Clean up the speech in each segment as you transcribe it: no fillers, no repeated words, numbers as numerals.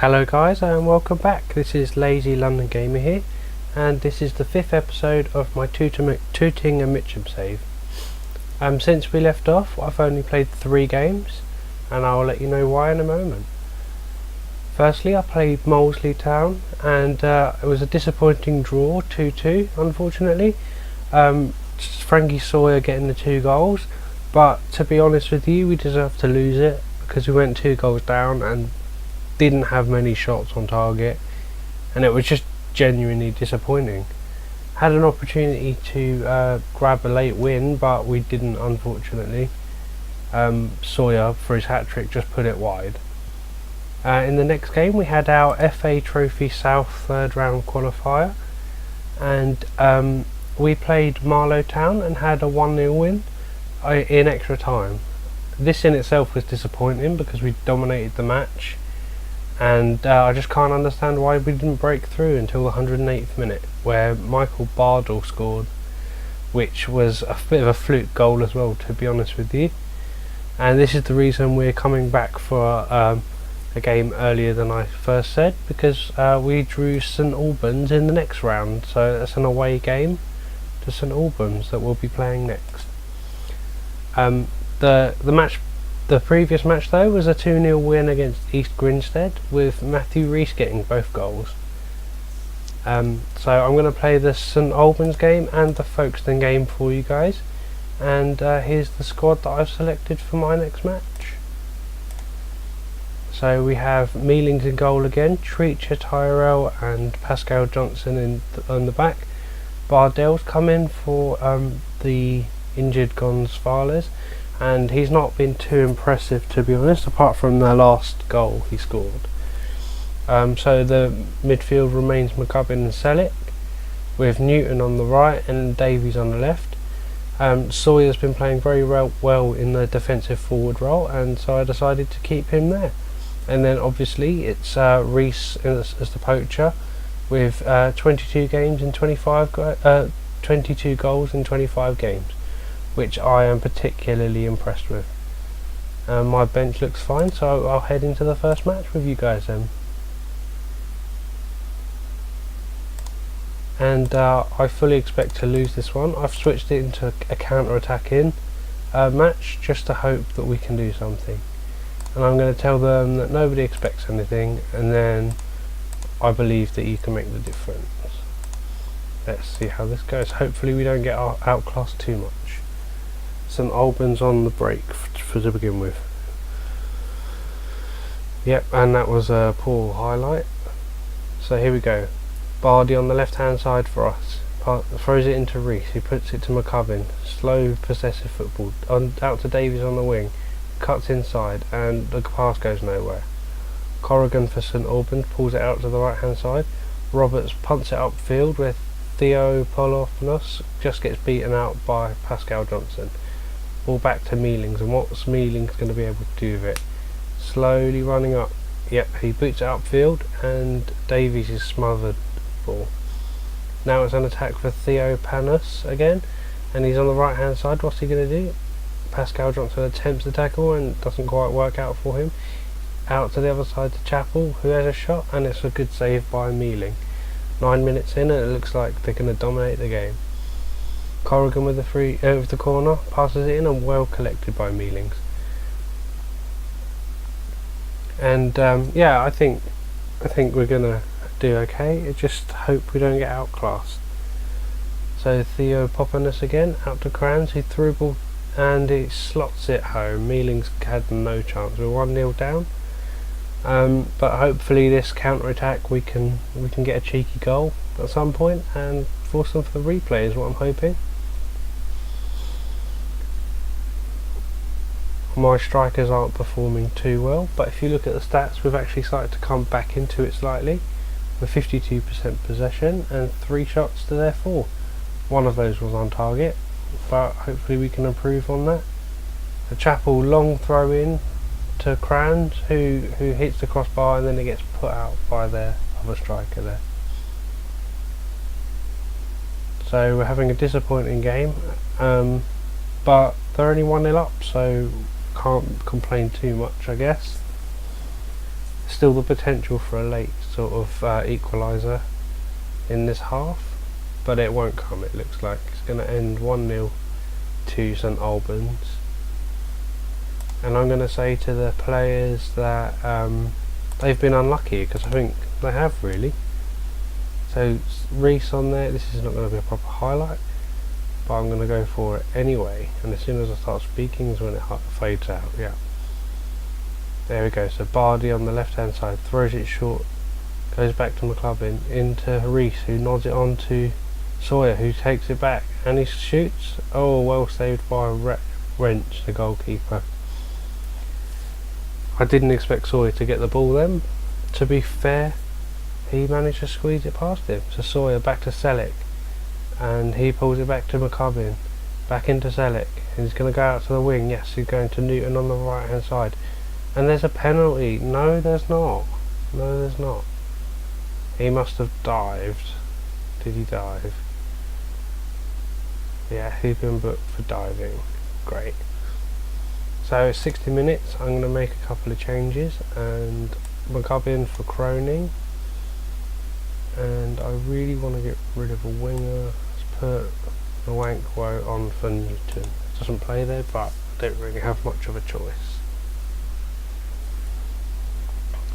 Hello guys and welcome back. This is Lazy London Gamer here, and this is the 5th episode of my Tooting and Mitcham save. Since we left off, I've only played 3 games, and I'll let you know why in a moment. Firstly, I played Molesley Town, and it was a disappointing draw, 2-2 unfortunately. Frankie Sawyer getting the 2 goals, but to be honest with you, we deserved to lose it because we went 2 goals down and didn't have many shots on target, and it was just genuinely disappointing. Had an opportunity to grab a late win, but we didn't, unfortunately. Sawyer, for his hat-trick, just put it wide. In the next game we had our FA Trophy South 3rd round qualifier, and we played Marlow Town and had a 1-0 win in extra time. This in itself was disappointing because we dominated the match, and I just can't understand why we didn't break through until the 108th minute, where Michael Bardell scored, which was a bit of a fluke goal as well, to be honest with you. And this is the reason we're coming back for a game earlier than I first said, because we drew St Albans in the next round, so that's an away game to St Albans that we'll be playing next. The previous match though was a 2-0 win against East Grinstead, with Matthew Rees getting both goals. So I'm going to play the St Albans game and the Folkestone game for you guys, and here's the squad that I've selected for my next match. So we have Mealings in goal again, Treacher, Tyrell and Pascal Johnson on the back. Bardell's come in for the injured Gonzalez, and he's not been too impressive, to be honest, apart from the last goal he scored. So the midfield remains McGubbin and Selleck, with Newton on the right and Davies on the left. Sawyer's been playing very well in the defensive forward role, and so I decided to keep him there. And then obviously it's Rees as the poacher, with 22 games in 22 goals in 25 games, which I am particularly impressed with. My bench looks fine, so I'll head into the first match with you guys then. And I fully expect to lose this one. I've switched it into a counter-attacking match just to hope that we can do something. And I'm going to tell them that nobody expects anything, and then I believe that you can make the difference. Let's see how this goes. Hopefully we don't get outclassed too much. St Albans on the break to begin with. Yep, and that was a poor highlight. So here we go. Bardi on the left hand side for us. Throws it into Rees, he puts it to McCubbin. Slow possessive football. Out to Davies on the wing. Cuts inside and the pass goes nowhere. Corrigan for St Albans pulls it out to the right hand side. Roberts punts it upfield with Theo Polopoulos just gets beaten out by Pascal Johnson. Ball back to Mealings, and what's Mealings going to be able to do with it? Slowly running up. Yep, he boots it upfield and Davies is smothered ball. Now it's an attack for Theo Panos again, and he's on the right hand side. What's he going to do? Pascal Johnson attempts the tackle and doesn't quite work out for him. Out to the other side to Chappell, who has a shot, and it's a good save by Mealing. 9 minutes in and it looks like they're going to dominate the game. Corrigan with the corner, passes it in, and well collected by Mealings. And yeah, I think we're gonna do okay. I just hope we don't get outclassed. So Theo Popinus again, out to Crans, he threw ball and he slots it home. Mealings had no chance. We're 1-0 down. But hopefully this counter attack we can get a cheeky goal at some point and force them for the replay is what I'm hoping. My strikers aren't performing too well, but if you look at the stats, we've actually started to come back into it slightly, with 52% possession and 3 shots to their 4. One of those was on target, but hopefully we can improve on that. The Chappell long throw in to Crans, who hits the crossbar, and then it gets put out by their other striker there. So we're having a disappointing game, but they're only 1-0 up, so can't complain too much, I guess. still the potential for a late sort of equaliser in this half, but it won't come. It looks like it's going to end 1-0 to St Albans, and I'm going to say to the players that they've been unlucky, because I think they have really. So Reese on there, this is not going to be a proper highlight, but I'm going to go for it anyway, and as soon as I start speaking is when it fades out. Yeah, there we go. So Bardi on the left hand side throws it short, goes back to McClubbin, into Reese, who nods it on to Sawyer, who takes it back and he shoots. Oh, well saved by Wrench, the goalkeeper. I didn't expect Sawyer to get the ball then. To be fair, he managed to squeeze it past him. So Sawyer back to Selleck, and he pulls it back to McCubbin, back into Selleck, and he's going to go out to the wing. Yes, he's going to Newton on the right hand side, and there's a penalty. No, there's not. No, there's not. He must have dived. Did he dive? Yeah, he's been booked for diving. Great. So 60 minutes, I'm going to make a couple of changes, and McCubbin for Croning, and I really want to get rid of a winger. Let's put Nwankwo on for Newton. Doesn't play there, but I don't really have much of a choice.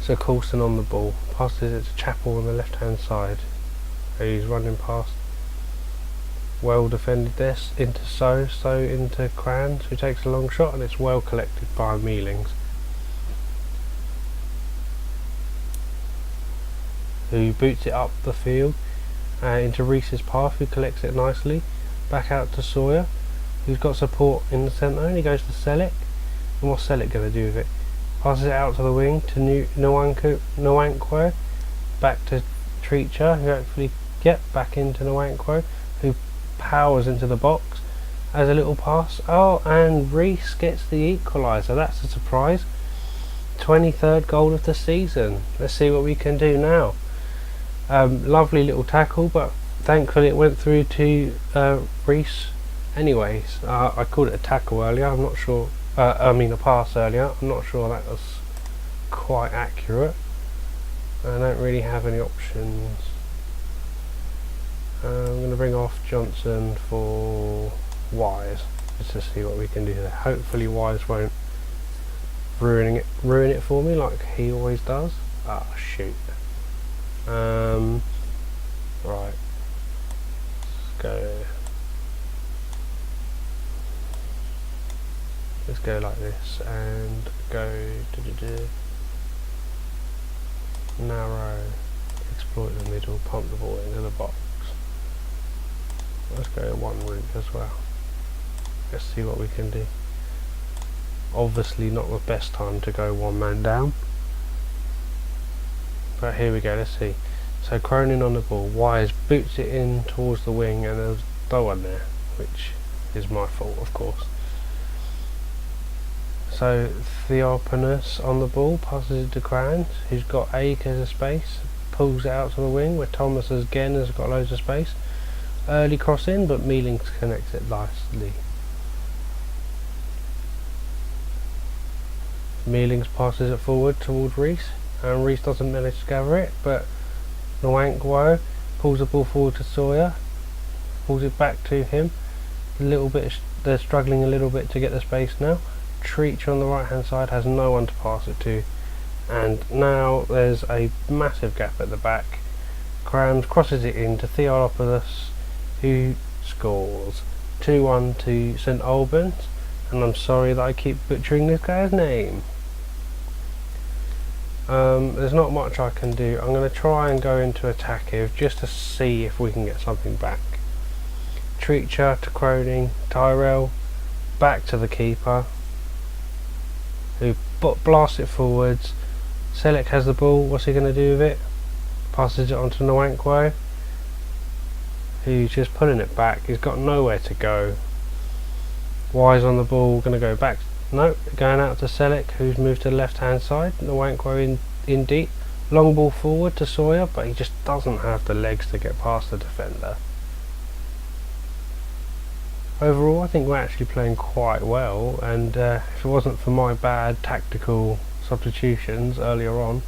So Coulson on the ball, passes it to Chappell on the left hand side, who's running past. Well defended this, into So into Crans, who takes a long shot, and it's well collected by Mealings, who boots it up the field into Reese's path, who collects it nicely, back out to Sawyer, who's got support in the centre, and he goes to Selleck, and what's Selleck going to do with it? Passes it out to the wing to Nwankwo, back to Treacher, who actually back into Nwankwo, who powers into the box as a little pass. Oh, and Reese gets the equaliser. That's a surprise. 23rd goal of the season. Let's see what we can do now. Lovely little tackle, but thankfully it went through to Reese anyways. I called it a tackle earlier, I'm not sure. I mean a pass earlier, I'm not sure that was quite accurate. I don't really have any options. I'm going to bring off Johnson for Wise, just to see what we can do there. Hopefully Wise won't ruin it for me like he always does. Ah, shoot. Right, let's go like this and go narrow, exploit the middle, pump the ball into the box. Let's go one route as well. Let's see what we can do. Obviously not the best time to go one man down, but here we go. Let's see. So Cronin on the ball, Wise boots it in towards the wing, and there's no one there, which is my fault of course. So Theopanus on the ball, passes it to Crans, who's got acres of space, pulls it out to the wing where Thomas again has got loads of space. Early cross in, but Mealings connects it nicely. Mealings passes it forward towards Reese, and Reese doesn't manage to gather it, but Nwankwo pulls the ball forward to Sawyer, pulls it back to him. They're struggling a little bit to get the space now. Treach on the right hand side has no one to pass it to, and now there's a massive gap at the back. Crams crosses it in to Theopanus, who scores 2-1 to St Albans, and I'm sorry that I keep butchering this guy's name. There's not much I can do. I'm going to try and go into attackive just to see if we can get something back. Treacher to Croning, Tyrell back to the keeper, who blasts it forwards. Selleck has the ball, what's he going to do with it? Passes it on to Nwankwo, who's just pulling it back. He's got nowhere to go. Wise on the ball, going to go back. No, going out to Selleck, who's moved to the left hand side. Nwankwo in deep. Long ball forward to Sawyer, but he just doesn't have the legs to get past the defender. Overall, I think we're actually playing quite well, and if it wasn't for my bad tactical substitutions earlier on,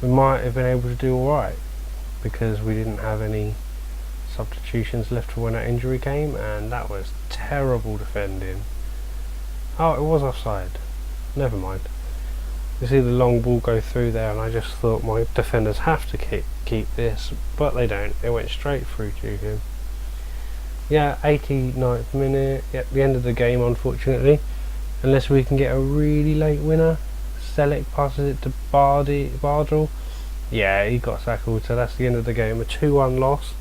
we might have been able to do alright, because we didn't have any substitutions left for when that injury came, and that was terrible defending. Oh, it was offside. Never mind. You see the long ball go through there, and I just thought my defenders have to keep this, but they don't. It went straight through to him. Yeah, 89th minute, at the end of the game, unfortunately. Unless we can get a really late winner. Selic passes it to Bardell. Yeah, he got tackled, so that's the end of the game. A 2-1 loss.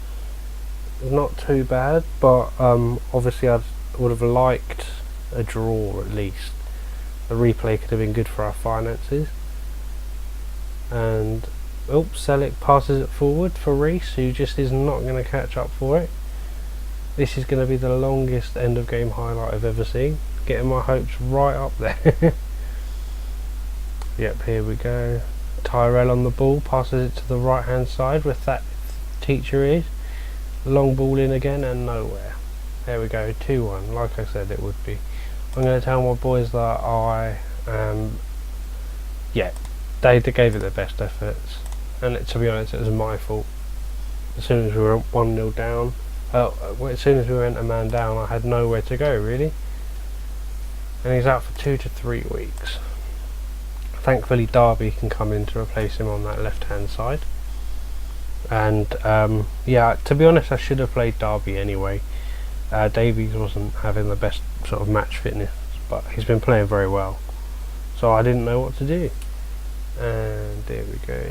Not too bad, but obviously I would have liked a draw at least. A replay could have been good for our finances. And Selic passes it forward for Reese, who just is not going to catch up for it. This is going to be the longest end of game highlight I've ever seen. Getting my hopes right up there. Yep, here we go. Tyrell on the ball, passes it to the right hand side where that teacher is. Long ball in again and nowhere. There we go, 2-1, like I said it would be. I'm going to tell my boys that they gave it their best efforts, and to be honest, it was my fault. As soon as we were 1-0 down, as soon as we went a man down, I had nowhere to go really. And he's out for 2 to 3 weeks. Thankfully Derby can come in to replace him on that left hand side. And yeah, to be honest, I should have played Derby anyway. Davies wasn't having the best sort of match fitness, but he's been playing very well, so I didn't know what to do. And there we go.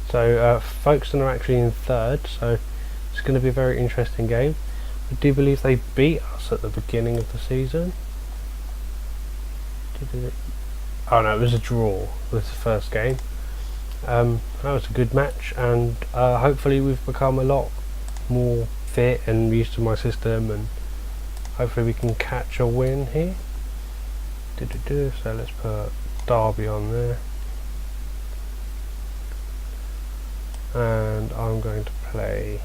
So Folkestone are actually in third, so it's going to be a very interesting game. I do believe they beat us at the beginning of the season. Oh no, it was a draw with the first game. That was a good match, and hopefully we've become a lot more fit and used to my system, and hopefully we can catch a win here. So let's put Derby on there, and I'm going to play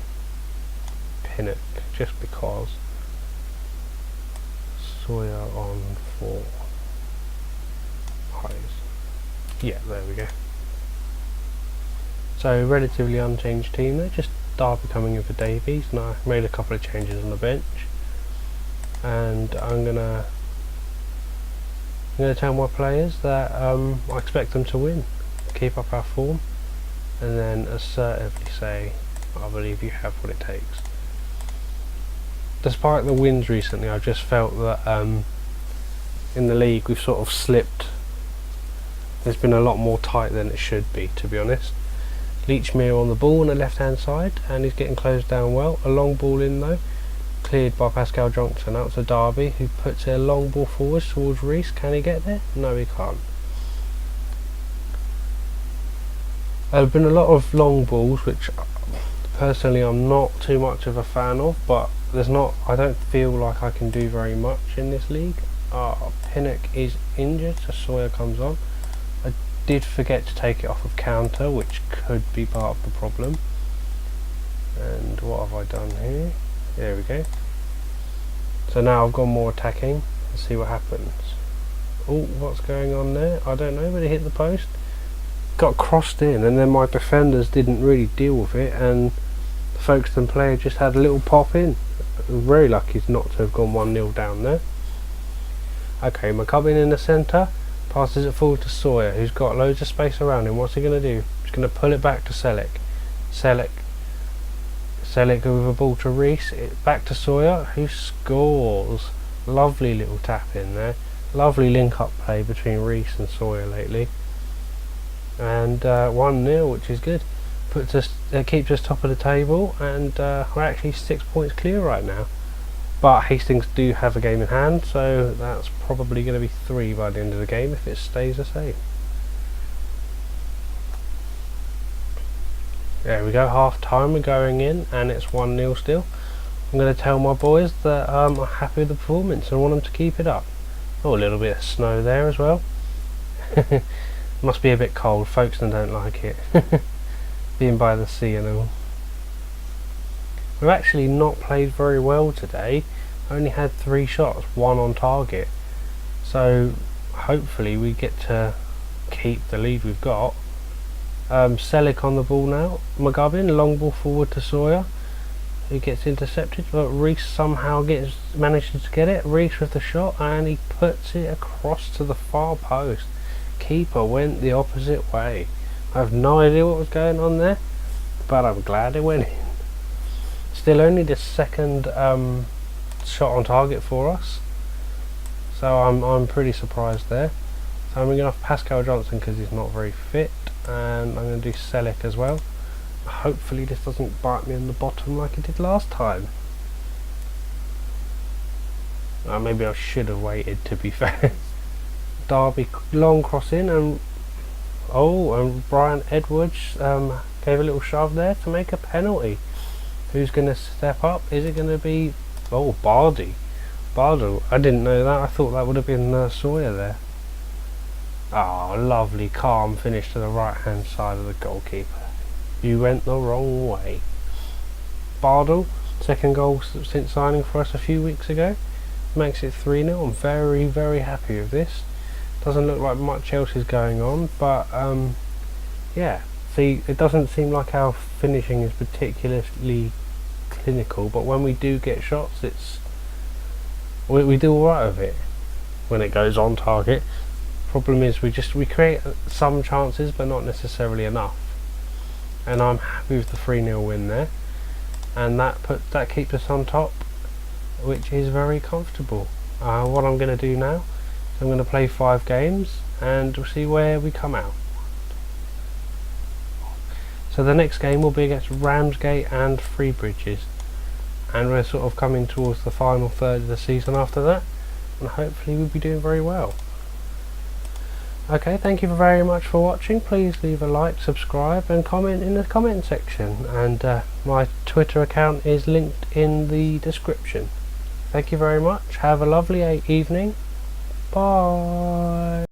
Pinnock just because. Sawyer on for highs. Yeah, there we go. So relatively unchanged team there, just Derby coming in for Davies, and I made a couple of changes on the bench. And I'm gonna tell my players that I expect them to win, keep up our form, and then assertively say, I believe you have what it takes. Despite the wins recently, I've just felt that in the league we've sort of slipped. There's been a lot more tight than it should be, to be honest. Leachmere on the ball on the left hand side, and he's getting closed down well. A long ball in though, cleared by Pascal Johnson. Out to Derby, who puts a long ball forward towards Reese. Can he get there? No, he can't. There have been a lot of long balls, which personally I'm not too much of a fan of, but I don't feel like I can do very much in this league. Pinnock is injured, so Sawyer comes on. I did forget to take it off of counter, which could be part of the problem. And what have I done here? There we go. So now I've gone more attacking. Let's see what happens. Oh, what's going on there? I don't know, but it hit the post. Got crossed in, and then my defenders didn't really deal with it, and the Folkestone player just had a little pop in. Very lucky not to have gone 1-0 down there. Okay, McCubbin in the centre, passes it forward to Sawyer, who's got loads of space around him. What's he going to do? He's going to pull it back to Selic. Selic with a ball to Reese, back to Sawyer, who scores. Lovely little tap in there. Lovely link up play between Reese and Sawyer lately. And 1-0, which is good. Keeps us top of the table, and we're actually 6 points clear right now. But Hastings do have a game in hand, so that's probably going to be 3 by the end of the game if it stays the same. There we go, half time, we're going in, and it's 1-0 still. I'm going to tell my boys that I'm happy with the performance and want them to keep it up. Oh, a little bit of snow there as well. Must be a bit cold, Folkestone don't like it. Being by the sea and all. We've actually not played very well today. Only had 3 shots, 1 on target. So hopefully we get to keep the lead we've got. Selick on the ball now. McGubbin, long ball forward to Sawyer, who gets intercepted, but Reese somehow manages to get it. Reese with the shot, and he puts it across to the far post. Keeper went the opposite way. I have no idea what was going on there, but I'm glad it went in. Still only the second shot on target for us, so I'm pretty surprised there. So I'm going off Pascal Johnson because he's not very fit, and I'm going to do Selick as well. Hopefully this doesn't bite me in the bottom like it did last time. Maybe I should have waited, to be fair. Derby long cross in, and Brian Edwards gave a little shove there to make a penalty. Who's going to step up? Is it going to be Bardi? Bardell. I didn't know that. I thought that would have been Sawyer there. Lovely calm finish to the right hand side of the goalkeeper. You went the wrong way. Bardell, second goal since signing for us a few weeks ago, makes it 3-0. I'm very, very happy with this. Doesn't look like much else is going on, but yeah. See, it doesn't seem like our finishing is particularly clinical, but when we do get shots, we do alright with it when it goes on target. Problem is we create some chances, but not necessarily enough. And I'm happy with the 3-0 win there, and that keeps us on top, which is very comfortable. What I'm going to do now, I'm going to play 5 games and we'll see where we come out. So the next game will be against Ramsgate and Three Bridges, and we're sort of coming towards the final third of the season after that, and hopefully we'll be doing very well. Okay, thank you very much for watching. Please leave a like, subscribe and comment in the comment section, and my Twitter account is linked in the description. Thank you very much. Have a lovely evening. Bye.